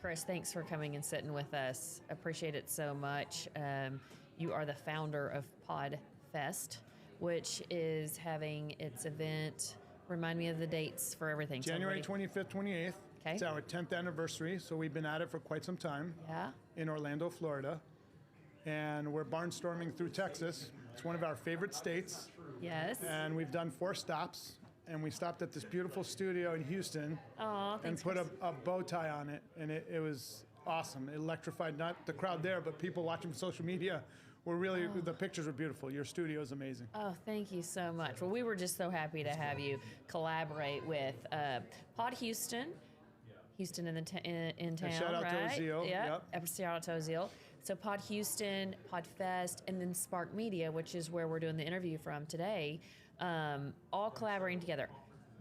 Chris, thanks for coming and sitting with us. Appreciate it so much. You are the founder of PodFest, which is having its event. Remind me of the dates for everything. January 25th, 28th. Okay. It's our 10th anniversary, so we've been at it for quite some time. Yeah. In Orlando, Florida. And we're barnstorming through Texas. It's one of our favorite states. Yes. And we've done 4 stops. And we stopped at this beautiful studio in Houston. Oh, thanks, and put a bow tie on it. And it was awesome. It electrified not the crowd there, but people watching social media were really, the pictures were beautiful. Your studio is amazing. Oh, thank you so much. Well, we were just so happy to have you collaborate with Pod Houston. Houston in town, shout out right? to Oziel. Yep. Shout out to Oziel. So Pod Houston, PodFest, and then Spark Media, which is where we're doing the interview from today, all collaborating together.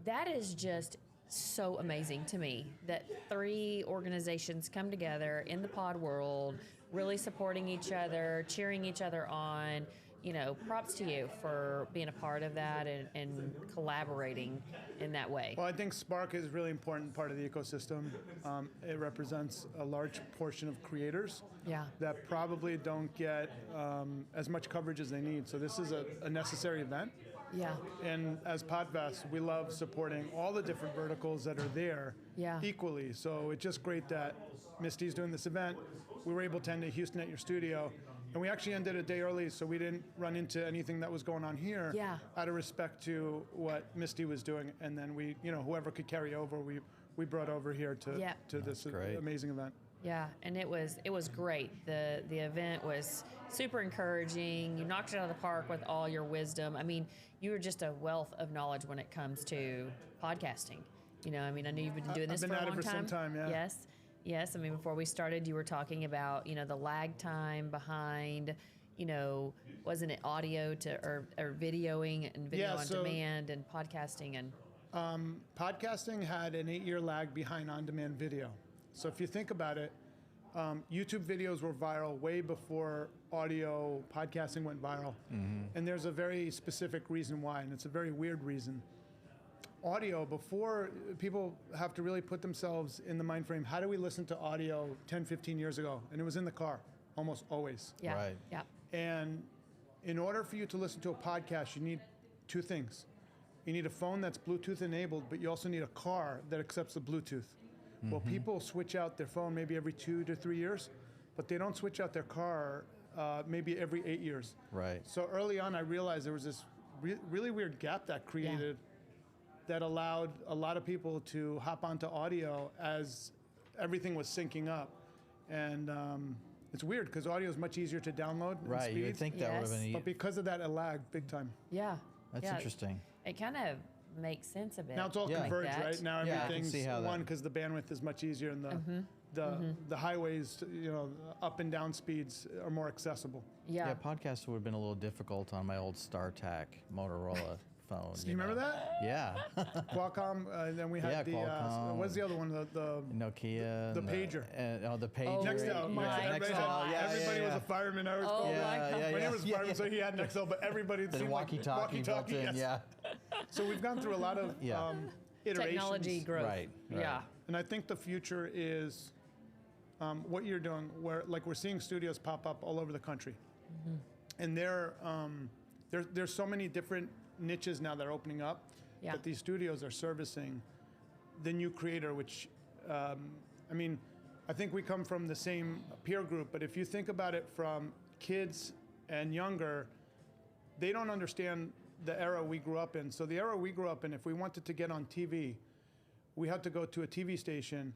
That is just so amazing to me that 3 organizations come together in the pod world, really supporting each other, cheering each other on. You know, props to you for being a part of that and collaborating in that way. Well, I think Spark is a really important part of the ecosystem. It represents a large portion of creators that probably don't get as much coverage as they need. So this is a necessary event. Yeah. And as PodFest, we love supporting all the different verticals that are there equally. So it's just great that Misty's doing this event. We were able to end in Houston at your studio. And we actually ended a day early, so we didn't run into anything that was going on here out of respect to what Misty was doing. And then we, whoever could carry over, we brought over here to this amazing event. Yeah, and it was great. The event was super encouraging. You knocked it out of the park with all your wisdom. I mean, you were just a wealth of knowledge when it comes to podcasting. I know you've been doing this for a long time. I've been at it for some time, yeah. Yes. I mean, before we started, you were talking about, the lag time behind, wasn't it audio or videoing and video on demand and podcasting and... Podcasting had an 8-year lag behind on-demand video. So if you think about it, YouTube videos were viral way before audio podcasting went viral. Mm-hmm. And there's a very specific reason why, and it's a very weird reason. Audio, before people have to really put themselves in the mind frame, how do we listen to audio 10, 15 years ago? And it was in the car, almost always. Yeah. Right. Yeah. And in order for you to listen to a podcast, you need 2 things. You need a phone that's Bluetooth enabled, but you also need a car that accepts the Bluetooth. Mm-hmm. Well, people switch out their phone maybe every 2 to 3 years, but they don't switch out their car maybe every 8 years. Right. So early on, I realized there was this really weird gap that created that allowed a lot of people to hop onto audio as everything was syncing up. And it's weird because audio is much easier to download. Right, you would think that would have been... But because of that, it lagged big time. Yeah. That's interesting. It kind of makes sense a bit. Now it's all converged, right? Now everything's one because the bandwidth is much easier and the highways, up and down speeds are more accessible. Yeah, podcasts would have been a little difficult on my old StarTAC Motorola phone. Do you remember that? Yeah. Qualcomm, then we had Qualcomm. what's the other one? The Nokia. The pager. The pager. Nextel. Everybody was a fireman. I was called. My name was a fireman, so he had Nextel, but everybody the walkie-talkie built in, So we've gone through a lot of iterations. Technology growth. Right. Yeah. And I think the future is what you're doing, where we're seeing studios pop up all over the country. Mm-hmm. And there's so many different niches now that are opening up that these studios are servicing the new creator, which, I think we come from the same peer group, but if you think about it from kids and younger, they don't understand the era we grew up in. So the era we grew up in, if we wanted to get on TV, we had to go to a TV station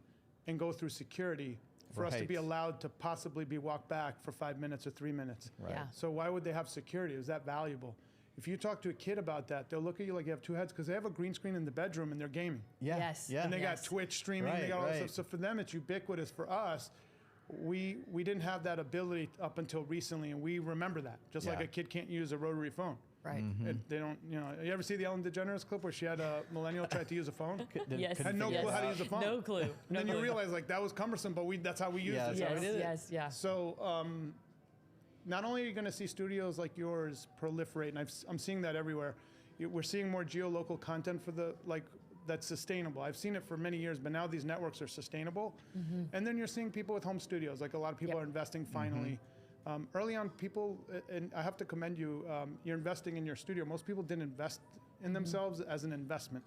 and go through security for us to be allowed to possibly be walked back for 5 minutes or 3 minutes. Right. Yeah. So why would they have security? It was that valuable. If you talk to a kid about that, they'll look at you like you have 2 heads because they have a green screen in the bedroom and they're gaming. Yeah. Yes. Yeah. And they got Twitch streaming, they got all that stuff. So for them, it's ubiquitous. For us, we didn't have that ability up until recently, and we remember that. Just like a kid can't use a rotary phone. Right. Mm-hmm. They don't, you ever see the Ellen DeGeneres clip where she had a millennial try to use a phone? Yes. Had no clue how to use a phone. No clue. And then you realize that was cumbersome, but that's how we used it. Yes. So not only are you going to see studios like yours proliferate, and I'm seeing that everywhere. We're seeing more geolocal content for the that's sustainable. I've seen it for many years, but now these networks are sustainable. And then you're seeing people with home studios, like a lot of people are investing finally. Early on, people, and I have to commend you, you're investing in your studio. Most people didn't invest in themselves as an investment.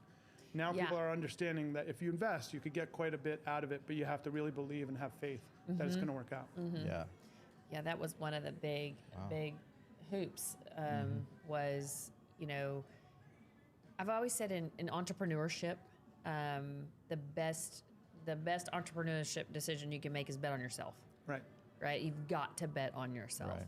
Now people are understanding that if you invest, you could get quite a bit out of it, but you have to really believe and have faith that it's going to work out. Yeah, that was one of the big hoops was, you know, I've always said in entrepreneurship, the best entrepreneurship decision you can make is bet on yourself. Right? You've got to bet on yourself.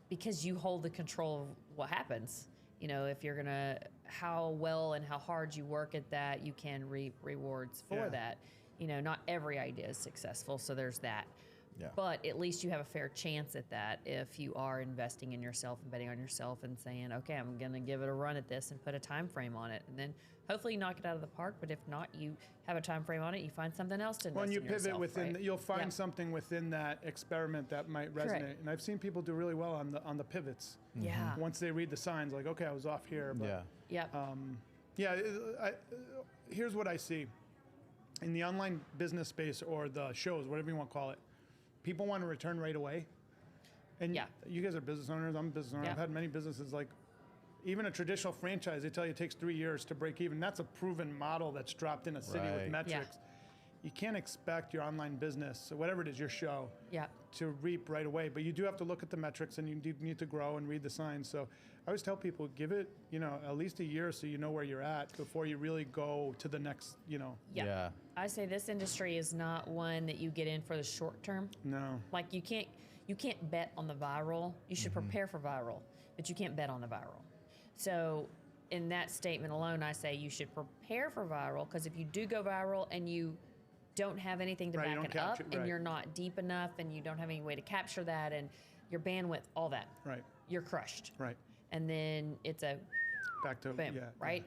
Because you hold the control of what happens. You know, if you're gonna, how well and how hard you work at that, you can reap rewards for that. You know, not every idea is successful, so there's that. But at least you have a fair chance at that if you are investing in yourself and betting on yourself and saying, okay, I'm going to give it a run at this and put a time frame on it. And then hopefully you knock it out of the park. But if not, you have a time frame on it, you find something else to invest in. Well, and you pivot yourself, within, right? you'll find something within that experiment that might resonate. Correct. And I've seen people do really well on the pivots. Yeah. Once they read the signs, like, okay, I was off here. But, here's what I see. In the online business space or the shows, whatever you want to call it, people want to return right away. And you guys are business owners. I'm a business owner. I've had many businesses, like even a traditional franchise, they tell you it takes 3 years to break even. That's a proven model that's dropped in a city with metrics. You can't expect your online business, or whatever it is, your show, to reap right away. But you do have to look at the metrics, and you do need to grow and read the signs. So I always tell people, give it, you know, at least a year so you know where you're at before you really go to the next, you know. I say this industry is not one that you get in for the short term. No. Like you can't bet on the viral. You should prepare for viral, but you can't bet on the viral. So in that statement alone, I say you should prepare for viral, because if you do go viral and you don't have anything to back it up, and you're not deep enough, and you don't have any way to capture that, and your bandwidth, all that, you're crushed. And then it's a back to boom, right?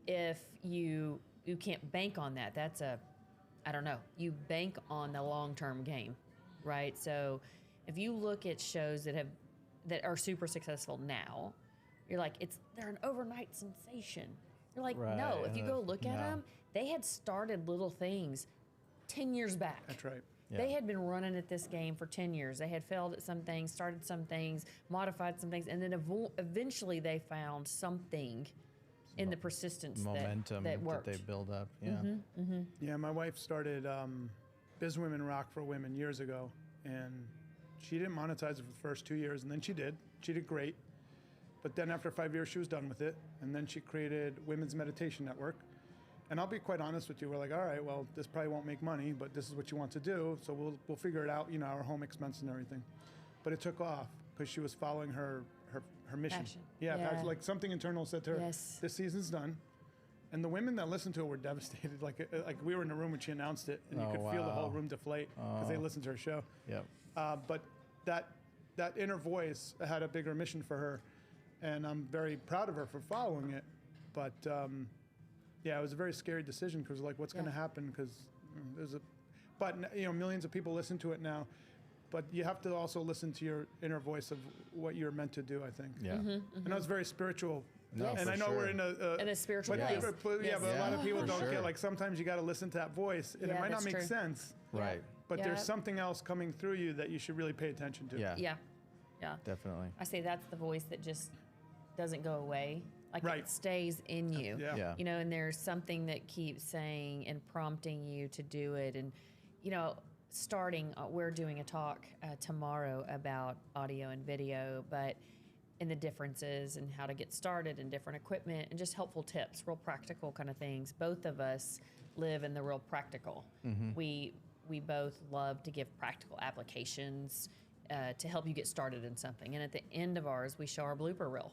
If you can't bank on that, that's a, I don't know. You bank on the long-term game, right? So if you look at shows that are super successful now, you're like, they're an overnight sensation. You're like, no. If you go look at them, they had started little things 10 years back. That's right. They had been running at this game for 10 years. They had failed at some things, started some things, modified some things, and then eventually they found something in the persistence momentum that worked. That they build up. Yeah, my wife started Biz Women Rock for Women years ago, and she didn't monetize it for the first 2 years, and then she did. She did great. But then after 5 years, she was done with it, and then she created Women's Meditation Network. And I'll be quite honest with you. We're like, all right, well, this probably won't make money, but this is what you want to do, so we'll figure it out, you know, our home expense and everything. But it took off because she was following her mission. Passion. Passion. Like something internal said to her, this season's done. And the women that listened to it were devastated. Like we were in a room when she announced it, and you could feel the whole room deflate because they listened to her show. But that inner voice had a bigger mission for her, and I'm very proud of her for following it. But it was a very scary decision because like, what's going to happen? Because but you know, millions of people listen to it now. But you have to also listen to your inner voice of what you're meant to do, I think. I know it's very spiritual. And I know we're in a spiritual place. But a lot of people don't get, like, sometimes you got to listen to that voice, and it might not make sense. But there's something else coming through you that you should really pay attention to. Yeah. Definitely. I say that's the voice that just doesn't go away. Like it stays in you. You know, and there's something that keeps saying and prompting you to do it. And, you know, we're doing a talk tomorrow about audio and video, but in the differences and how to get started and different equipment and just helpful tips, real practical kind of things. Both of us live in the real practical. We both love to give practical applications to help you get started in something. And at the end of ours, we show our blooper reel.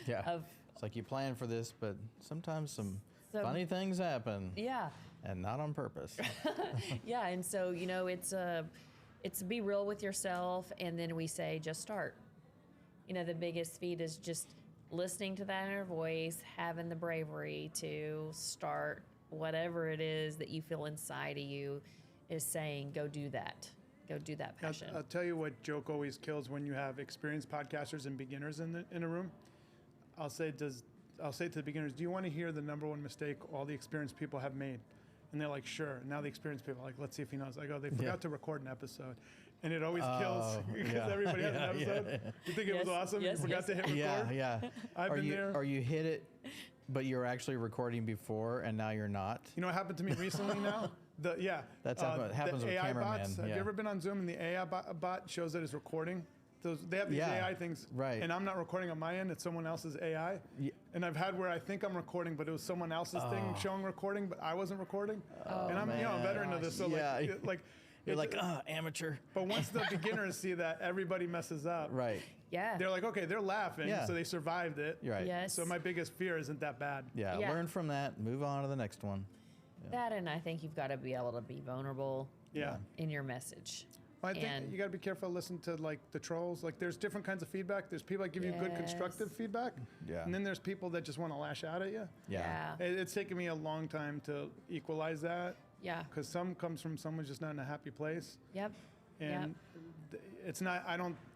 It's like you plan for this, but sometimes some funny things happen. And not on purpose. And so, you know, it's be real with yourself, and then we say, just start. You know, the biggest feat is just listening to that inner voice, having the bravery to start whatever it is that you feel inside of you is saying, go do that. Go do that passion. I'll tell you what joke always kills when you have experienced podcasters and beginners in a room. I'll say, I'll say to the beginners, do you want to hear the number one mistake all the experienced people have made? And they're like, sure. Now the experienced people are like, let's see if he knows. I go, they forgot to record an episode. And it always kills because everybody has an episode. You think it was awesome? You forgot to hit record? Yeah. I've been there. Or you hit it, but you're actually recording before, and now you're not. You know what happened to me recently now? That's what happens with AI cameramen. bots. Have you ever been on Zoom and the AI bot shows that it's recording? They have these AI things, right? And I'm not recording on my end; it's someone else's AI. Yeah. And I've had where I think I'm recording, but it was someone else's thing showing recording, but I wasn't recording. And I'm, a veteran of this, so you're like, amateur. But once the beginners see that everybody messes up, right? Yeah, they're like, okay, they're laughing, so they survived it. Right. Yes. So my biggest fear isn't that bad. Yeah. Learn from that. Move on to the next one. Yeah. That, and I think you've got to be able to be vulnerable. In your message. I think you got to be careful to listen to like the trolls. Like there's different kinds of feedback. There's people that give you good constructive feedback. Yeah. And then there's people that just want to lash out at you. Yeah. It's taken me a long time to equalize that. Yeah. Because some comes from someone just not in a happy place. Yep. And it's not,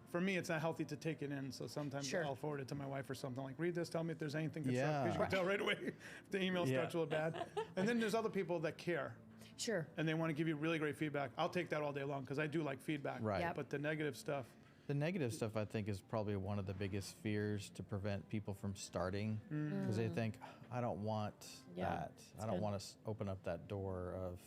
for me, it's not healthy to take it in. So sometimes I'll forward it to my wife or something like, read this, tell me if there's anything good stuff. Because you can tell right away if the email starts really bad. And then there's other people that care. Sure. And they want to give you really great feedback. I'll take that all day long because I do like feedback. Right. Yep. But the negative stuff. The negative stuff, I think, is probably one of the biggest fears to prevent people from starting because they think, I don't want that. I don't want to open up that door of.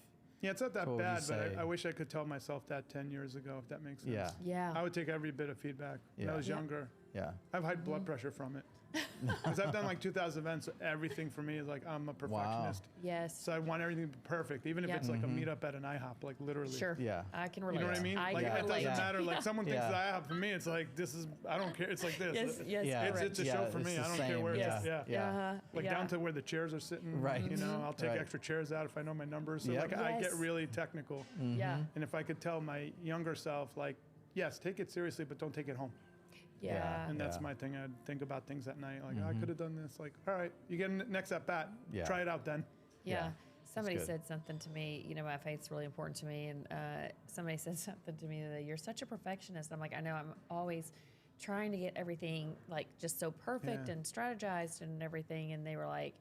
Yeah, it's not that bad, but I wish I could tell myself that 10 years ago, if that makes sense. Yeah. I would take every bit of feedback when I was younger. Yeah. I have high blood pressure from it. Because I've done like 2,000 events, so everything for me is like, I'm a perfectionist. Wow. Yes. So I want everything to be perfect, even if it's like a meetup at an IHOP, like literally. Sure. Yeah. I can relate. You know what I mean? I like can it relate. doesn't matter. Like someone thinks that IHOP for me, it's like, I don't care. It's like this. Yes. It's a show for me. I don't care where it's at. Like down to where the chairs are sitting. Right. You know, I'll take extra chairs out if I know my numbers. So like I get really technical. Yeah. And if I could tell my younger self, like, yes, take it seriously, but don't take it home. Yeah. And that's my thing. I'd think about things at night. Like, I could have done this. Like, all right, you get next at bat. Try it out then. Yeah. Somebody said something to me, my faith's really important to me. And somebody said something to me that you're such a perfectionist. I'm like, I know, I'm always trying to get everything like just so perfect and strategized and everything. And they were like,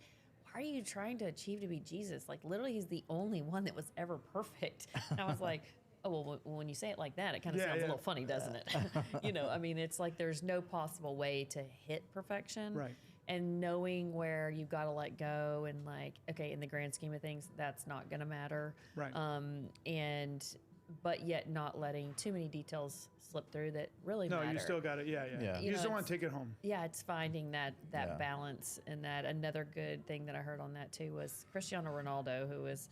why are you trying to achieve to be Jesus? Like literally he's the only one that was ever perfect. And I was like, oh, well, when you say it like that, it kind of sounds a little funny, doesn't it? I mean, it's like there's no possible way to hit perfection. Right. And knowing where you've got to let go and like, okay, in the grand scheme of things, that's not going to matter. Right. But yet not letting too many details slip through that really matter. No, you still got it. Yeah. You just don't want to take it home. Yeah, it's finding that balance. And that another good thing that I heard on that too was Cristiano Ronaldo, who is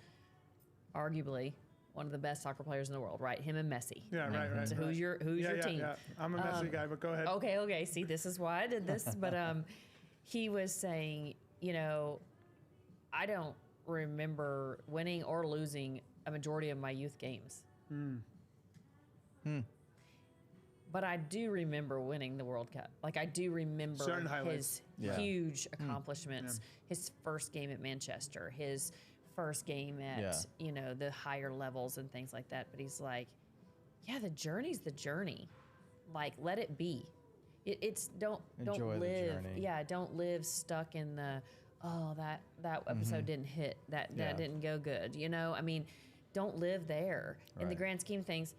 arguably one of the best soccer players in the world, right? Him and Messi. Yeah, right. So who's your team? Yeah. I'm a Messi guy, but go ahead. Okay. See, this is why I did this. But he was saying, I don't remember winning or losing a majority of my youth games. But I do remember winning the World Cup. Like I do remember his huge accomplishments. His first game at Manchester, his first game at the higher levels and things like that. But he's like, the journey's the journey. Like let it be. It's don't Enjoy live. The journey. Yeah, don't live stuck in the that episode didn't hit. That didn't go good. I mean, don't live there. Right. In the grand scheme of things,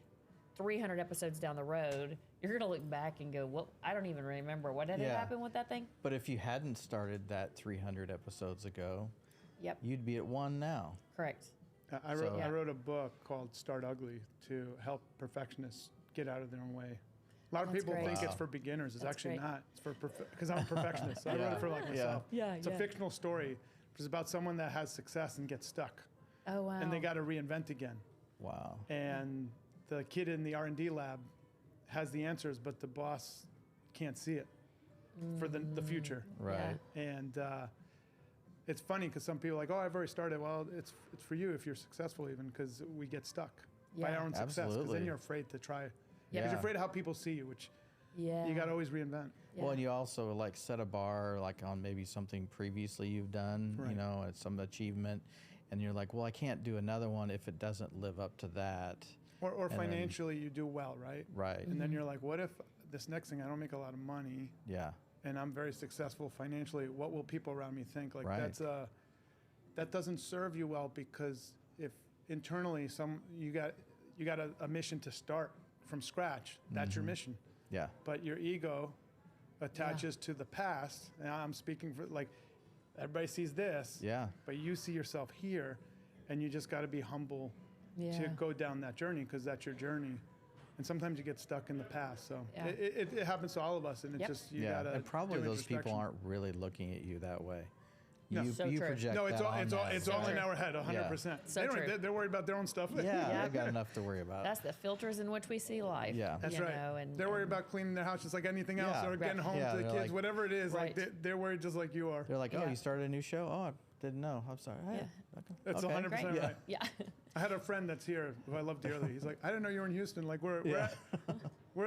300 episodes down the road, you're going to look back and go, well, I don't even remember what had happened with that thing. But if you hadn't started that 300 episodes ago, you'd be at 1 now. Correct. I wrote a book called Start Ugly to help perfectionists get out of their own way. A lot of people think it's for beginners. It's actually not. It's for because I'm a perfectionist. So I wrote it for myself. It's a fictional story. It's about someone that has success and gets stuck. Oh, wow. And they got to reinvent again. Wow. And the kid in the R&D lab has the answers, but the boss can't see it for the future. Right. And it's funny because some people are like, oh, I've already started. Well, it's for you if you're successful even because we get stuck by our own success because then you're afraid to try. Because you're afraid of how people see you, which you got to always reinvent. Yeah. Well, and you also like set a bar like on maybe something previously you've done, it's some achievement. And you're like, well, I can't do another one if it doesn't live up to that. Or financially you do well, right? Right. And then you're like, what if this next thing I don't make a lot of money? Yeah. and I'm very successful financially, what will people around me think? Like Right. that doesn't serve you well, because if internally you got a mission to start from scratch, that's your mission. Yeah. But your ego attaches to the past. And I'm speaking for, like, everybody sees this, Yeah. but you see yourself here, and you just got to be humble Yeah. to go down that journey, because that's your journey. And sometimes you get stuck in the past. So Yeah. it happens to all of us, and it's Yep. just you Yeah. gotta And probably do those people introspection. aren't really looking at you that way. No. You, So you true. project No, it's that all on it's them. all in true. our head, 100%. So They don't. true. They're worried about their own stuff. Yeah, they've got enough to worry about. That's the filters in which we see life. Yeah. That's you right. know, and They're worried about cleaning their house just like anything else, Yeah. or getting home Yeah, to the they're kids, like- whatever it is. Right. Like they're worried just like you are. They're like, oh, Yeah. you started a new show? Oh, I didn't know. I'm sorry. Hey, okay. That's okay. 100% Great. right. Yeah. I had a friend that's here who I love dearly. He's like, I didn't know you were in Houston. Like, we're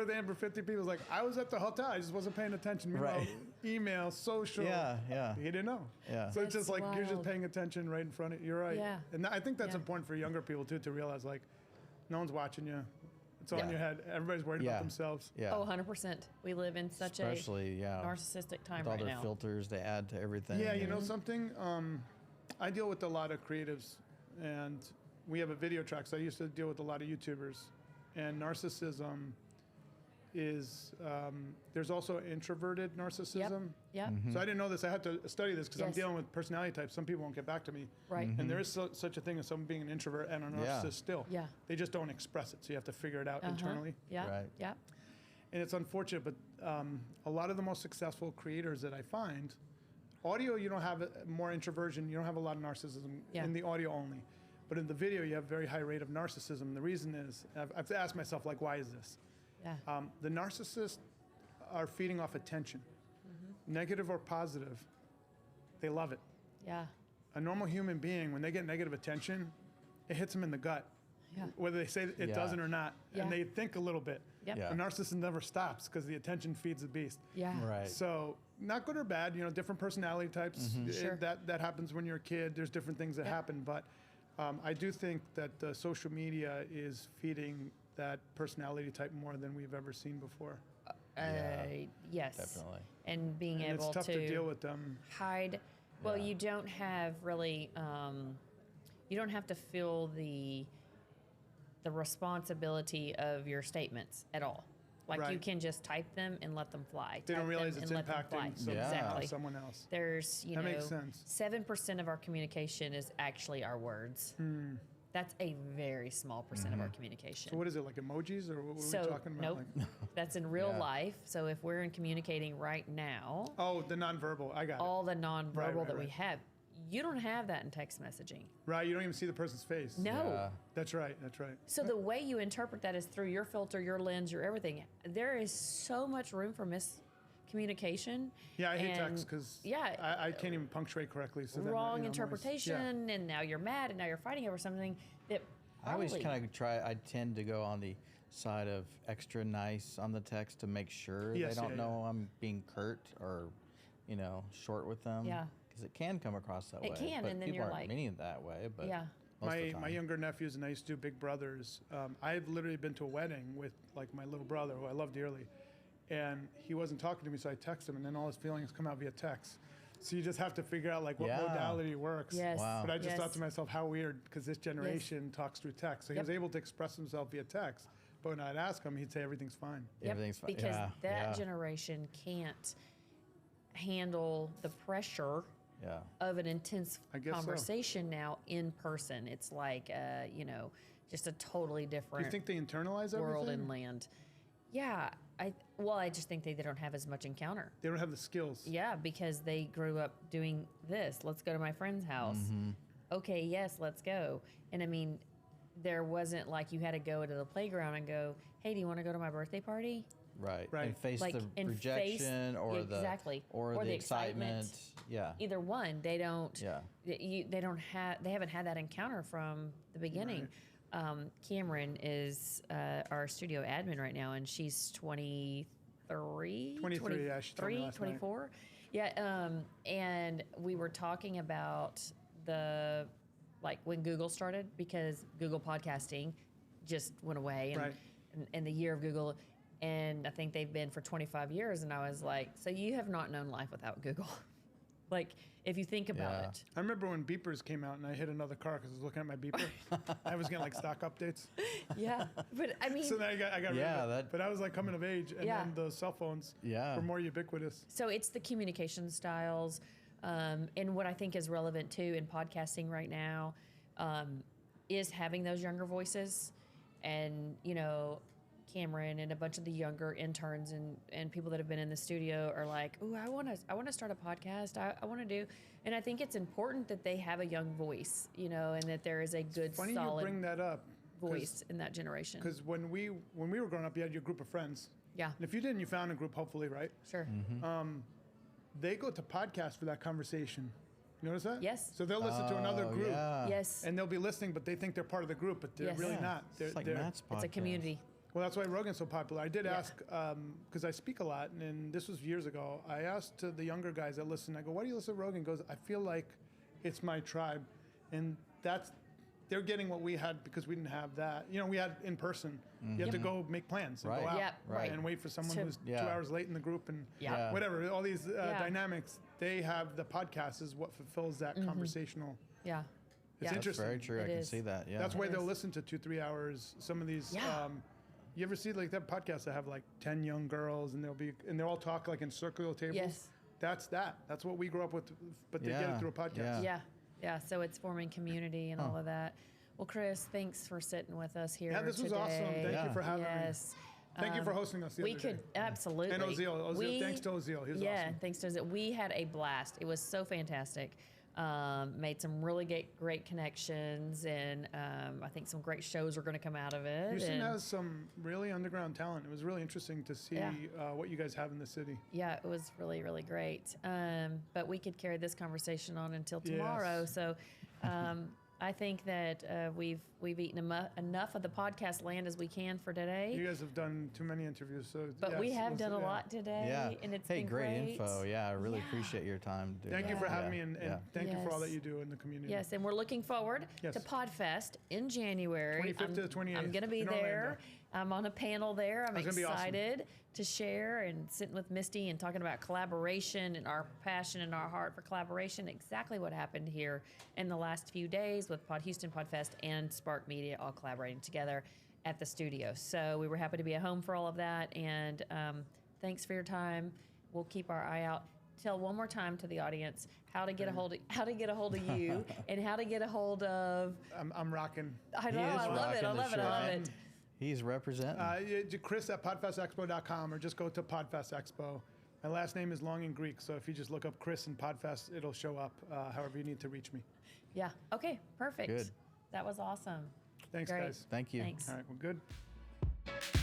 the Amber 50 people. He's like, I was at the hotel. I just wasn't paying attention. Meanwhile, Right. email, social. Yeah, yeah. He didn't know. Yeah. So it's That's just like you're just wild. paying attention right in front of you. You're right. Yeah. And I think that's Yeah. important for younger people too, to realize, like, no one's watching you. It's all in Yeah. your head. Everybody's worried Yeah. about themselves. Yeah. Oh, 100%. We live in such Especially, a yeah. narcissistic time With all right their now. filters they add to everything. Yeah, you know something? I deal with a lot of creatives, and we have a video track. So I used to deal with a lot of YouTubers, and narcissism is there's also introverted narcissism. Yep. Mm-hmm. So I didn't know this. I had to study this because I'm Yes. dealing with personality types. Some people won't get back to me, Right. and there is such a thing as someone being an introvert and a narcissist Yeah. still. Yeah. They just don't express it, so you have to figure it out internally. Yeah. Right. Yeah. And it's unfortunate, but a lot of the most successful creators that I find, audio, you don't have more introversion, you don't have a lot of narcissism Yeah. in the audio only. But in the video, you have a very high rate of narcissism. And the reason is, I've asked myself, like, why is this? Yeah. The narcissists are feeding off attention, negative or positive. They love it. Yeah. A normal human being, when they get negative attention, it hits them in the gut, Yeah. whether they say it Yeah. doesn't or not. Yeah. And they think a little bit. Yep. Yeah. A narcissist never stops because the attention feeds the beast. Yeah. Right. So not good or bad, different personality types. Sure. That happens when you're a kid. There's different things that Yeah. happen, but I do think that social media is feeding that personality type more than we've ever seen before. Yes. Definitely. And being And able it's tough to deal with them. hide. Well, Yeah. you don't have really. You don't have to feel the responsibility of your statements at all. Like you Right. can just type them and let them fly. They don't Type realize them it's and let them fly. impacting some, Yeah. Exactly. someone else. There's, That makes sense. 7% of our communication is actually our words. That's a very small percent of our communication. So what is it, like emojis, or what were So, we talking about? nope. Like, That's in real Yeah. life. So if we're communicating right now, oh, the nonverbal. I got all the nonverbal right, that we right. have, you don't have that in text messaging. it. Right, you don't even see the person's face. No. Yeah. That's right, that's right. So the way you interpret that is through your filter, your lens, your everything. There is so much room for miscommunication. Yeah, I hate and text because yeah, I can't even punctuate correctly. So then, wrong I'm always- interpretation, and now you're mad, and now you're fighting over something that I always probably- kind of I tend to go on the side of extra nice on the text to make sure Yes, they don't yeah, know I'm being curt or, short with them. Yeah. Because it can come across that way. It can, but and then people you're aren't like- meaning it that way. But Yeah. most of the My time. younger nephews and I used to do Big Brothers. I've literally been to a wedding with like my little brother, who I love dearly, and he wasn't talking to me, so I text him, and then all his feelings come out via text. So you just have to figure out like what Yeah. modality works. Yes. Wow. But I just thought yes. to myself, how weird, because this generation talks through text. So he Yep. was able to express himself via text. But when I'd ask him, he'd say everything's fine. Yep, Everything's fine. because Yeah, that yeah. generation can't handle the pressure Yeah. of an intense I guess so. conversation now in person. It's like, just a totally Do different you think they internalize world everything? and land. Yeah, I just think they don't have as much encounter. They don't have the skills. Yeah, because they grew up doing this. Let's go to my friend's house. Mm-hmm. Okay, yes, let's go. And I mean, there wasn't like you had to go to the playground and go, hey, do you want to go to my birthday party? Right. Right. And face Like, the and rejection or exactly. the Or the excitement. excitement. Yeah. Either one, they don't. Yeah. They haven't had that encounter from the beginning. Cameron is our studio admin right now, and she's 23. 23, yeah, she told me last night. 24. Yeah, and we were talking about when Google started, because Google podcasting just went away, and, Right. and the year of Google, And I think they've been for 25 years. And I was like, so you have not known life without Google. Like, if you think about it. I remember when beepers came out and I hit another car because I was looking at my beeper. I was getting like stock updates. Yeah. But I mean. So then I got rid of it. But I was like coming of age, and then the cell phones were more ubiquitous. So it's the communication styles. And what I think is relevant too in podcasting right now is having those younger voices. And, you know, Cameron and a bunch of the younger interns and people that have been in the studio are like, "Ooh, I want to start a podcast. I want to do," and I think it's important that they have a young voice, you know, and that there is a good, funny solid you bring that up, voice in that generation. Because when we were growing up, you had your group of friends. Yeah. And if you didn't, you found a group, hopefully, right? Sure. They go to podcasts for that conversation. You notice that? Yes. So they'll listen to another group. Yeah. Yes. And they'll be listening, but they think they're part of the group, but they're really not. It's like Matt's podcast. It's a community. Well, that's why Rogan's so popular. I did ask, because I speak a lot, and this was years ago. I asked the younger guys that listen, I go, why do you listen to Rogan? He goes, I feel like it's my tribe. And they're getting what we had because we didn't have that. You know, we had in person. You have to go make plans and go out and wait for someone who's 2 hours late in the group and whatever. All these dynamics, they have the podcast is what fulfills that conversational. Yeah. It's interesting. That's very true. I can see that. Yeah. That's why they'll listen to 2-3 hours. Some of these. You ever see like that podcast that have like 10 young girls and they'll all talk like in circular tables? Yes. That's what we grew up with, but they get it through a podcast. Yeah. So it's forming community and all of that. Well, Chris, thanks for sitting with us here today. Yeah, this was awesome. Thank you for having me. Thank you for hosting us the other day. Absolutely. And Ozil. Thanks to Ozil. He was awesome. Thanks to Ozil. We had a blast. It was so fantastic. Made some really great connections, and I think some great shows are going to come out of it. Houston has some really underground talent. It was really interesting to see what you guys have in the city. Yeah, it was really, really great. But we could carry this conversation on until tomorrow. Yes. So I think that we've eaten enough of the podcast land as we can for today. You guys have done too many interviews, but we have done a lot today, and it's been great info. Yeah, I really appreciate your time. Thank you for having me, and thank you for all that you do in the community. Yes, and we're looking forward to PodFest in January. 25th to the 28th. I'm going to be there. I'm on a panel there. I'm excited to share and sitting with Misty and talking about collaboration and our passion and our heart for collaboration. Exactly what happened here in the last few days with Pod Houston, PodFest, and Spark Media all collaborating together at the studio. So we were happy to be at home for all of that. And thanks for your time. We'll keep our eye out. Tell one more time to the audience how to get a hold of you and how to get a hold of. I'm rocking. I know. I love it. He's representing. Chris at podfestexpo.com or just go to Podfest Expo. My last name is long in Greek, so if you just look up Chris and Podfest, it'll show up however you need to reach me. Yeah. Okay. Perfect. Good. That was awesome. Thanks, guys. Thank you. Thanks. All right. Well, good.